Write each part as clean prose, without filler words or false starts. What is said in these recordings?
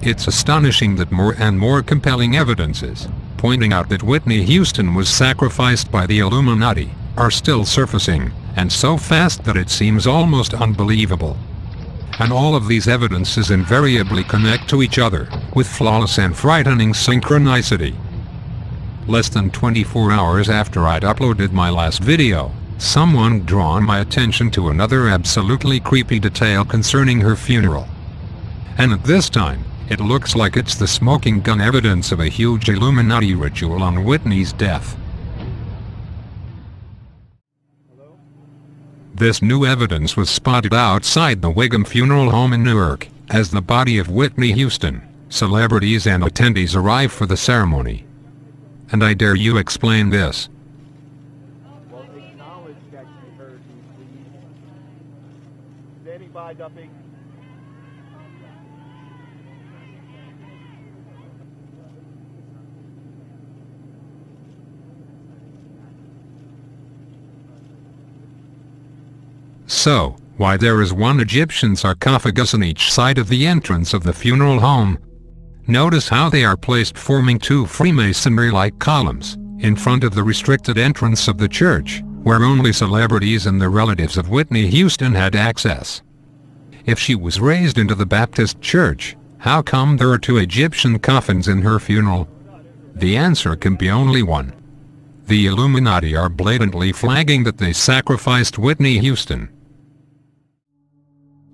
It's astonishing that more and more compelling evidences, pointing out that Whitney Houston was sacrificed by the Illuminati, are still surfacing, and so fast that it seems almost unbelievable. And all of these evidences invariably connect to each other, with flawless and frightening synchronicity. Less than 24 hours after I'd uploaded my last video, someone drawn my attention to another absolutely creepy detail concerning her funeral. And at this time, it looks like it's the smoking gun evidence of a huge Illuminati ritual on Whitney's death. This new evidence was spotted outside the Wigham Funeral Home in Newark, as the body of Whitney Houston, celebrities and attendees arrived for the ceremony. And I dare you explain this. Well, acknowledge that you heard me, please. Standing by, dumping. So, why there is one Egyptian sarcophagus on each side of the entrance of the funeral home? Notice how they are placed forming two Freemasonry-like columns, in front of the restricted entrance of the church, where only celebrities and the relatives of Whitney Houston had access. If she was raised into the Baptist church, how come there are two Egyptian coffins in her funeral? The answer can be only one. The Illuminati are blatantly flagging that they sacrificed Whitney Houston.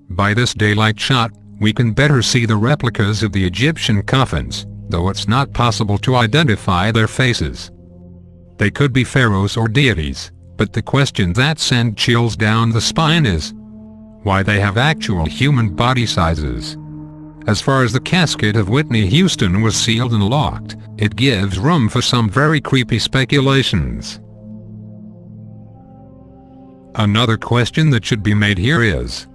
By this daylight shot, we can better see the replicas of the Egyptian coffins, though it's not possible to identify their faces. They could be pharaohs or deities, but the question that sends chills down the spine is why they have actual human body sizes. As far as the casket of Whitney Houston was sealed and locked, it gives room for some very creepy speculations. Another question that should be made here is,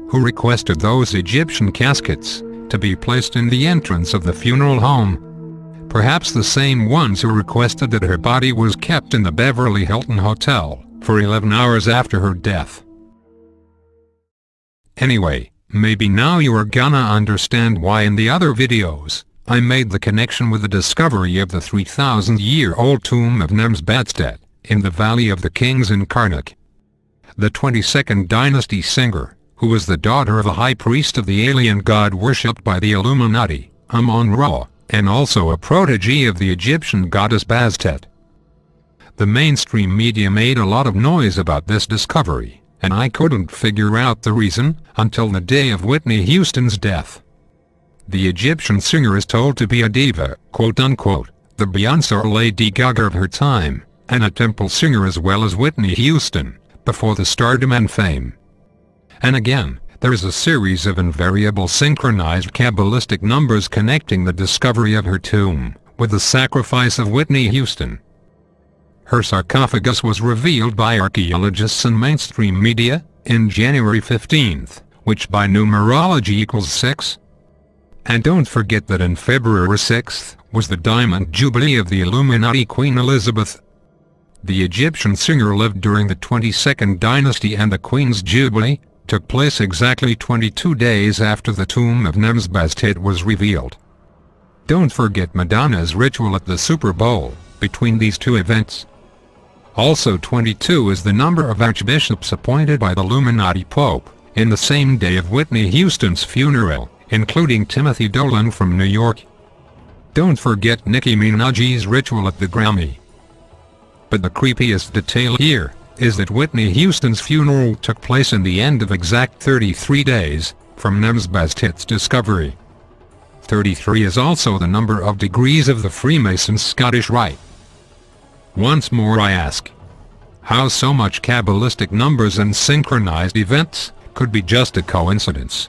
who requested those Egyptian caskets to be placed in the entrance of the funeral home? Perhaps the same ones who requested that her body was kept in the Beverly Hilton Hotel for 11 hours after her death. Anyway, maybe now you are gonna understand why in the other videos, I made the connection with the discovery of the 3,000-year-old tomb of Nemsbadstedt, in the Valley of the Kings in Karnak. The 22nd dynasty singer, who was the daughter of a high priest of the alien god worshipped by the Illuminati, Amun-Ra, and also a protege of the Egyptian goddess Bastet. The mainstream media made a lot of noise about this discovery, and I couldn't figure out the reason until the day of Whitney Houston's death. The Egyptian singer is told to be a diva, quote-unquote, the Beyoncé or Lady Gaga of her time, and a temple singer as well as Whitney Houston, before the stardom and fame. And again, there is a series of invariable synchronized Kabbalistic numbers connecting the discovery of her tomb with the sacrifice of Whitney Houston. Her sarcophagus was revealed by archaeologists and mainstream media in January 15th, which by numerology equals 6. And don't forget that in February 6th was the Diamond Jubilee of the Illuminati Queen Elizabeth. The Egyptian singer lived during the 22nd dynasty, and the Queen's Jubilee took place exactly 22 days after the tomb of Nemsbadstedt was revealed. Don't forget Madonna's ritual at the Super Bowl between these two events. Also 22 is the number of archbishops appointed by the Illuminati Pope in the same day of Whitney Houston's funeral, including Timothy Dolan from New York. Don't forget Nicki Minaj's ritual at the Grammy. But the creepiest detail here is that Whitney Houston's funeral took place in the end of exact 33 days from Nemsbadstedt's discovery. 33 is also the number of degrees of the Freemasons' Scottish Rite. Once more I ask, how so much Kabbalistic numbers and synchronized events could be just a coincidence?